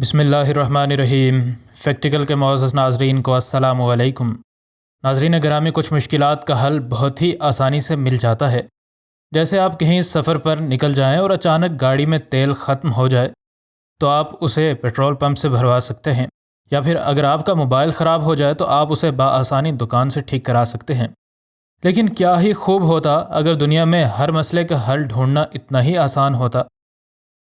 بسم اللہ الرحمن الرحیم۔ فیکٹیکل کے معزز ناظرین کو السلام علیکم۔ ناظرین گرامی، کچھ مشکلات کا حل بہت ہی آسانی سے مل جاتا ہے۔ جیسے آپ کہیں سفر پر نکل جائیں اور اچانک گاڑی میں تیل ختم ہو جائے تو آپ اسے پیٹرول پمپ سے بھروا سکتے ہیں، یا پھر اگر آپ کا موبائل خراب ہو جائے تو آپ اسے بآسانی دکان سے ٹھیک کرا سکتے ہیں۔ لیکن کیا ہی خوب ہوتا اگر دنیا میں ہر مسئلے کا حل ڈھونڈنا اتنا ہی آسان ہوتا۔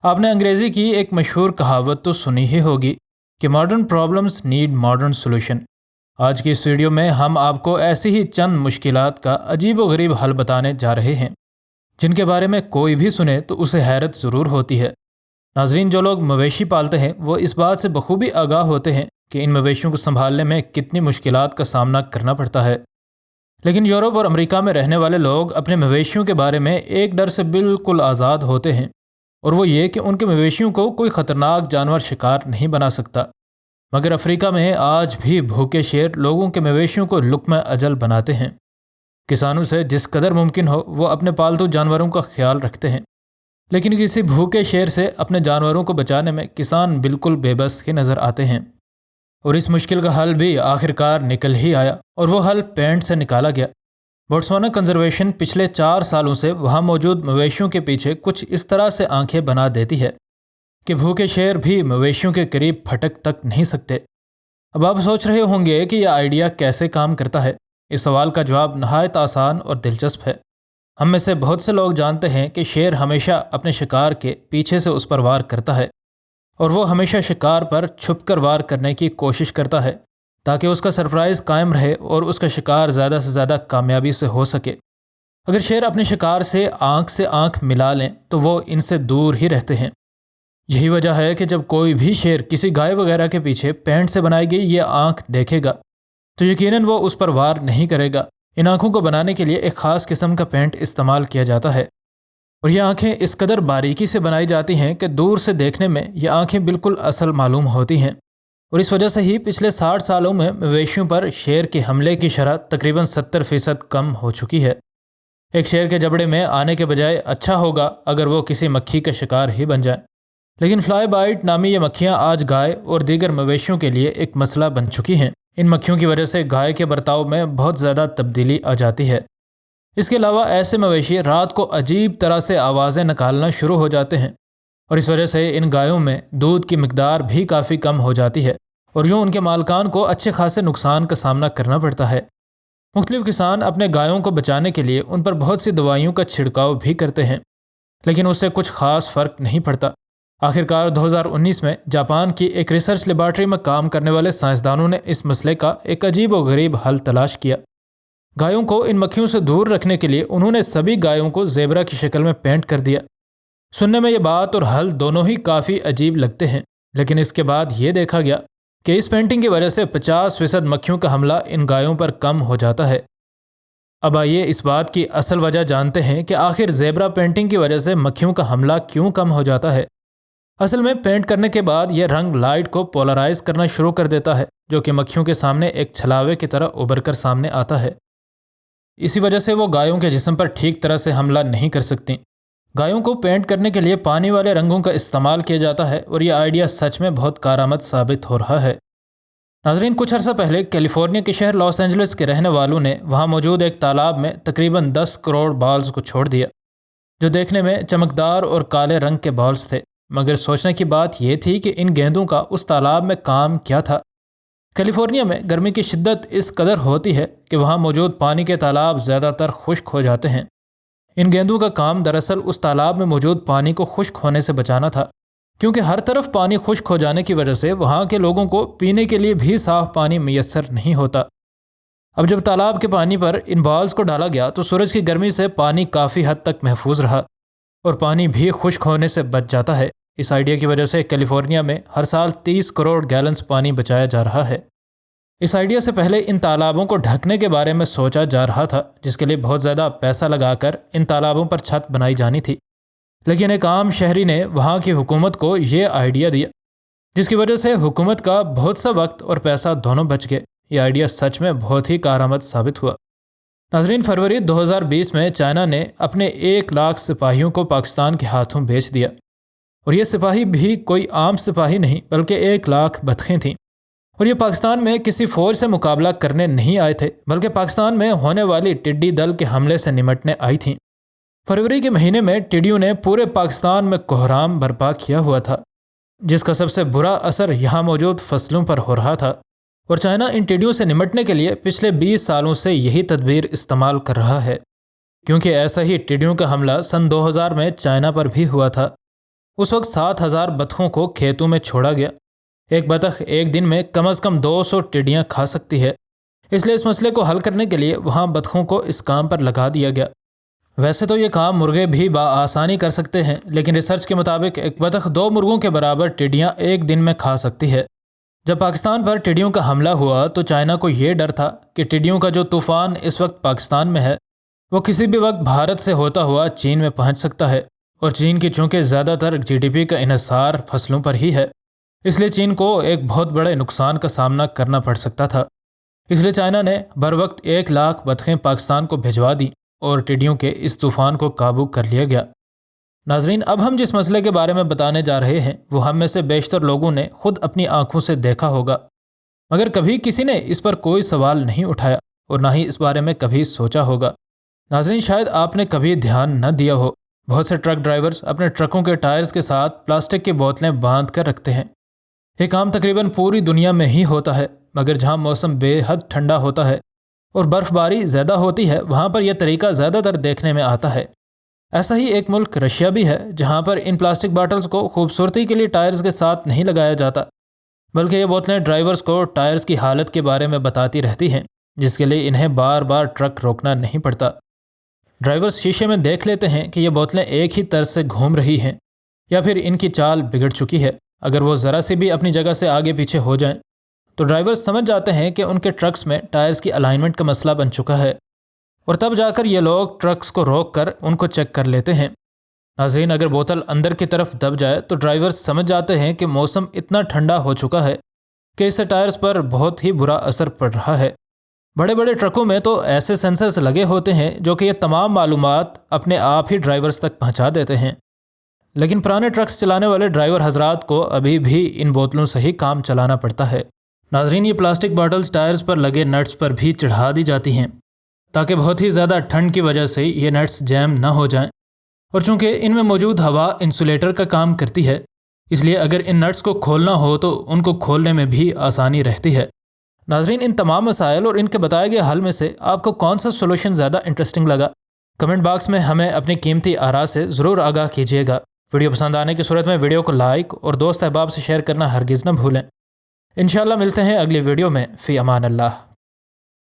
آپ نے انگریزی کی ایک مشہور کہاوت تو سنی ہی ہوگی کہ modern problems need modern solution. آج کی اس ویڈیو میں ہم آپ کو ایسی ہی چند مشکلات کا عجیب و غریب حل بتانے جا رہے ہیں جن کے بارے میں کوئی بھی سنے تو اسے حیرت ضرور ہوتی ہے۔ ناظرین، جو لوگ مویشی پالتے ہیں وہ اس بات سے بخوبی آگاہ ہوتے ہیں کہ ان مویشیوں کو سنبھالنے میں کتنی مشکلات کا سامنا کرنا پڑتا ہے، لیکن یورپ اور امریکہ میں رہنے والے لوگ اپنے مویشیوں کے بارے میں ایک ڈر سے بالکل آزاد ہوتے ہیں، اور وہ یہ کہ ان کے مویشیوں کو کوئی خطرناک جانور شکار نہیں بنا سکتا۔ مگر افریقہ میں آج بھی بھوکے شیر لوگوں کے مویشیوں کو لقمہ اجل بناتے ہیں۔ کسانوں سے جس قدر ممکن ہو وہ اپنے پالتو جانوروں کا خیال رکھتے ہیں، لیکن کسی بھوکے شیر سے اپنے جانوروں کو بچانے میں کسان بالکل بے بس ہی نظر آتے ہیں۔ اور اس مشکل کا حل بھی آخرکار نکل ہی آیا، اور وہ حل پینٹ سے نکالا گیا۔ بوٹسوانا کنزرویشن پچھلے 4 سالوں سے وہاں موجود مویشیوں کے پیچھے کچھ اس طرح سے آنکھیں بنا دیتی ہے کہ بھوکے شیر بھی مویشیوں کے قریب پھٹک تک نہیں سکتے۔ اب آپ سوچ رہے ہوں گے کہ یہ آئیڈیا کیسے کام کرتا ہے۔ اس سوال کا جواب نہایت آسان اور دلچسپ ہے۔ ہم میں سے بہت سے لوگ جانتے ہیں کہ شیر ہمیشہ اپنے شکار کے پیچھے سے اس پر وار کرتا ہے، اور وہ ہمیشہ شکار پر چھپ کر وار کرنے کی کوشش کرتا ہے تاکہ اس کا سرپرائز قائم رہے اور اس کا شکار زیادہ سے زیادہ کامیابی سے ہو سکے۔ اگر شیر اپنے شکار سے آنکھ ملا لیں تو وہ ان سے دور ہی رہتے ہیں۔ یہی وجہ ہے کہ جب کوئی بھی شیر کسی گائے وغیرہ کے پیچھے پینٹ سے بنائی گئی یہ آنکھ دیکھے گا تو یقیناً وہ اس پر وار نہیں کرے گا۔ ان آنکھوں کو بنانے کے لیے ایک خاص قسم کا پینٹ استعمال کیا جاتا ہے، اور یہ آنکھیں اس قدر باریکی سے بنائی جاتی ہیں کہ دور سے دیکھنے میں یہ آنکھیں بالکل اصل معلوم ہوتی ہیں۔ اور اس وجہ سے ہی پچھلے 60 سالوں میں مویشیوں پر شیر کے حملے کی شرح تقریباً 70% کم ہو چکی ہے۔ ایک شیر کے جبڑے میں آنے کے بجائے اچھا ہوگا اگر وہ کسی مکھی کا شکار ہی بن جائے، لیکن فلائی بائٹ نامی یہ مکھیاں آج گائے اور دیگر مویشیوں کے لیے ایک مسئلہ بن چکی ہیں۔ ان مکھیوں کی وجہ سے گائے کے برتاؤ میں بہت زیادہ تبدیلی آ جاتی ہے۔ اس کے علاوہ ایسے مویشی رات کو عجیب طرح سے آوازیں نکالنا شروع ہو جاتے ہیں، اور اس وجہ سے ان گایوں میں دودھ کی مقدار بھی کافی کم ہو جاتی ہے، اور یوں ان کے مالکان کو اچھے خاصے نقصان کا سامنا کرنا پڑتا ہے۔ مختلف کسان اپنے گایوں کو بچانے کے لیے ان پر بہت سی دوائیوں کا چھڑکاؤ بھی کرتے ہیں، لیکن اس سے کچھ خاص فرق نہیں پڑتا۔ آخرکار 2019 میں جاپان کی ایک ریسرچ لیبارٹری میں کام کرنے والے سائنسدانوں نے اس مسئلے کا ایک عجیب و غریب حل تلاش کیا۔ گایوں کو ان مکھیوں سے دور رکھنے کے لیے انہوں نے سبھی گایوں کو زیبرا کی شکل میں پینٹ کر دیا۔ سننے میں یہ بات اور حل دونوں ہی کافی عجیب لگتے ہیں، لیکن اس کے بعد یہ دیکھا گیا کہ اس پینٹنگ کی وجہ سے 50% مکھیوں کا حملہ ان گایوں پر کم ہو جاتا ہے۔ اب آئیے اس بات کی اصل وجہ جانتے ہیں کہ آخر زیبرا پینٹنگ کی وجہ سے مکھیوں کا حملہ کیوں کم ہو جاتا ہے۔ اصل میں پینٹ کرنے کے بعد یہ رنگ لائٹ کو پولرائز کرنا شروع کر دیتا ہے، جو کہ مکھیوں کے سامنے ایک چھلاوے کی طرح ابھر کر سامنے آتا ہے۔ اسی وجہ سے وہ گایوں کے جسم پر ٹھیک طرح سے حملہ نہیں کر سکتی۔ گایوں کو پینٹ کرنے کے لیے پانی والے رنگوں کا استعمال کیا جاتا ہے، اور یہ آئیڈیا سچ میں بہت کارآمد ثابت ہو رہا ہے۔ ناظرین، کچھ عرصہ پہلے کیلیفورنیا کے شہر لاس اینجلس کے رہنے والوں نے وہاں موجود ایک تالاب میں تقریباً 10 کروڑ بالز کو چھوڑ دیا، جو دیکھنے میں چمکدار اور کالے رنگ کے بالز تھے۔ مگر سوچنے کی بات یہ تھی کہ ان گیندوں کا اس تالاب میں کام کیا تھا۔ کیلیفورنیا میں گرمی کی شدت اس قدر ہوتی ہے کہ وہاں موجود پانی کے تالاب زیادہ تر خشک ہو جاتے ہیں۔ ان گیندوں کا کام دراصل اس تالاب میں موجود پانی کو خشک ہونے سے بچانا تھا، کیونکہ ہر طرف پانی خشک ہو جانے کی وجہ سے وہاں کے لوگوں کو پینے کے لیے بھی صاف پانی میسر نہیں ہوتا۔ اب جب تالاب کے پانی پر ان بالز کو ڈالا گیا تو سورج کی گرمی سے پانی کافی حد تک محفوظ رہا، اور پانی بھی خشک ہونے سے بچ جاتا ہے۔ اس آئیڈیا کی وجہ سے کیلیفورنیا میں ہر سال 30 کروڑ گیلنز پانی بچایا جا رہا ہے۔ اس آئیڈیا سے پہلے ان تالابوں کو ڈھکنے کے بارے میں سوچا جا رہا تھا، جس کے لیے بہت زیادہ پیسہ لگا کر ان تالابوں پر چھت بنائی جانی تھی، لیکن ایک عام شہری نے وہاں کی حکومت کو یہ آئیڈیا دیا، جس کی وجہ سے حکومت کا بہت سا وقت اور پیسہ دونوں بچ گئے۔ یہ آئیڈیا سچ میں بہت ہی کارآمد ثابت ہوا۔ ناظرین، فروری 2020 میں چائنا نے اپنے 1 لاکھ سپاہیوں کو پاکستان کے ہاتھوں بیچ دیا، اور یہ سپاہی بھی کوئی عام سپاہی نہیں بلکہ 1,00,000 بطخیں تھیں، اور یہ پاکستان میں کسی فوج سے مقابلہ کرنے نہیں آئے تھے بلکہ پاکستان میں ہونے والی ٹڈی دل کے حملے سے نمٹنے آئی تھیں۔ فروری کے مہینے میں ٹڈیوں نے پورے پاکستان میں کوہرام برپا کیا ہوا تھا، جس کا سب سے برا اثر یہاں موجود فصلوں پر ہو رہا تھا، اور چائنا ان ٹڈیوں سے نمٹنے کے لیے پچھلے 20 سالوں سے یہی تدبیر استعمال کر رہا ہے، کیونکہ ایسا ہی ٹڈیوں کا حملہ سن 2000 میں چائنا پر بھی ہوا تھا۔ اس وقت 7,000 بطخوں کو کھیتوں میں چھوڑا گیا۔ ایک بطخ ایک دن میں کم از کم 200 ٹڈیاں کھا سکتی ہے، اس لیے اس مسئلے کو حل کرنے کے لیے وہاں بطخوں کو اس کام پر لگا دیا گیا۔ ویسے تو یہ کام مرغے بھی بآسانی کر سکتے ہیں، لیکن ریسرچ کے مطابق ایک بطخ 2 مرغوں کے برابر ٹڈیاں ایک دن میں کھا سکتی ہے۔ جب پاکستان پر ٹڈیوں کا حملہ ہوا تو چائنا کو یہ ڈر تھا کہ ٹڈیوں کا جو طوفان اس وقت پاکستان میں ہے وہ کسی بھی وقت بھارت سے ہوتا ہوا چین میں پہنچ سکتا ہے، اور چین کی چونکہ زیادہ تر GDP کا انحصار فصلوں پر ہی ہے، اس لیے چین کو ایک بہت بڑے نقصان کا سامنا کرنا پڑ سکتا تھا۔ اس لیے چائنا نے بروقت 1,00,000 بطخیں پاکستان کو بھجوا دی اور ٹڈیوں کے اس طوفان کو قابو کر لیا گیا۔ ناظرین، اب ہم جس مسئلے کے بارے میں بتانے جا رہے ہیں وہ ہم میں سے بیشتر لوگوں نے خود اپنی آنکھوں سے دیکھا ہوگا، مگر کبھی کسی نے اس پر کوئی سوال نہیں اٹھایا اور نہ ہی اس بارے میں کبھی سوچا ہوگا۔ ناظرین، شاید آپ نے کبھی دھیان نہ دیا ہو، بہت سے ٹرک ڈرائیورز اپنے ٹرکوں کے ٹائرز کے ساتھ پلاسٹک کی بوتلیں باندھ کر رکھتے ہیں۔ یہ کام تقریباً پوری دنیا میں ہی ہوتا ہے، مگر جہاں موسم بے حد ٹھنڈا ہوتا ہے اور برف باری زیادہ ہوتی ہے وہاں پر یہ طریقہ زیادہ تر دیکھنے میں آتا ہے۔ ایسا ہی ایک ملک رشیا بھی ہے جہاں پر ان پلاسٹک باٹلز کو خوبصورتی کے لیے ٹائرز کے ساتھ نہیں لگایا جاتا، بلکہ یہ بوتلیں ڈرائیورز کو ٹائرز کی حالت کے بارے میں بتاتی رہتی ہیں، جس کے لیے انہیں بار بار ٹرک روکنا نہیں پڑتا۔ ڈرائیورز شیشے میں دیکھ لیتے ہیں کہ یہ بوتلیں ایک ہی طرز سے گھوم رہی ہیں یا پھر ان کی چال بگڑ چکی ہے۔ اگر وہ ذرا سی بھی اپنی جگہ سے آگے پیچھے ہو جائیں تو ڈرائیورز سمجھ جاتے ہیں کہ ان کے ٹرکس میں ٹائرز کی الائنمنٹ کا مسئلہ بن چکا ہے، اور تب جا کر یہ لوگ ٹرکس کو روک کر ان کو چیک کر لیتے ہیں۔ ناظرین، اگر بوتل اندر کی طرف دب جائے تو ڈرائیورز سمجھ جاتے ہیں کہ موسم اتنا ٹھنڈا ہو چکا ہے کہ اس سے ٹائرز پر بہت ہی برا اثر پڑ رہا ہے۔ بڑے بڑے ٹرکوں میں تو ایسے سینسرز لگے ہوتے ہیں جو کہ یہ تمام معلومات اپنے آپ ہی ڈرائیورز تک پہنچا دیتے ہیں، لیکن پرانے ٹرکس چلانے والے ڈرائیور حضرات کو ابھی بھی ان بوتلوں سے ہی کام چلانا پڑتا ہے۔ ناظرین، یہ پلاسٹک باٹلز ٹائرز پر لگے نٹس پر بھی چڑھا دی جاتی ہیں تاکہ بہت ہی زیادہ ٹھنڈ کی وجہ سے یہ نٹس جیم نہ ہو جائیں، اور چونکہ ان میں موجود ہوا انسولیٹر کا کام کرتی ہے، اس لیے اگر ان نٹس کو کھولنا ہو تو ان کو کھولنے میں بھی آسانی رہتی ہے۔ ناظرین، ان تمام مسائل اور ان کے بتائے گئے حل میں سے آپ کو کون سا سولوشن زیادہ انٹرسٹنگ لگا؟ کمنٹ باکس میں ہمیں اپنی قیمتی آراء سے ضرور آگاہ کیجیے گا۔ ویڈیو پسند آنے کی صورت میں ویڈیو کو لائک اور دوست احباب سے شیئر کرنا ہرگز نہ بھولیں۔ انشاءاللہ ملتے ہیں اگلی ویڈیو میں۔ فی امان اللہ۔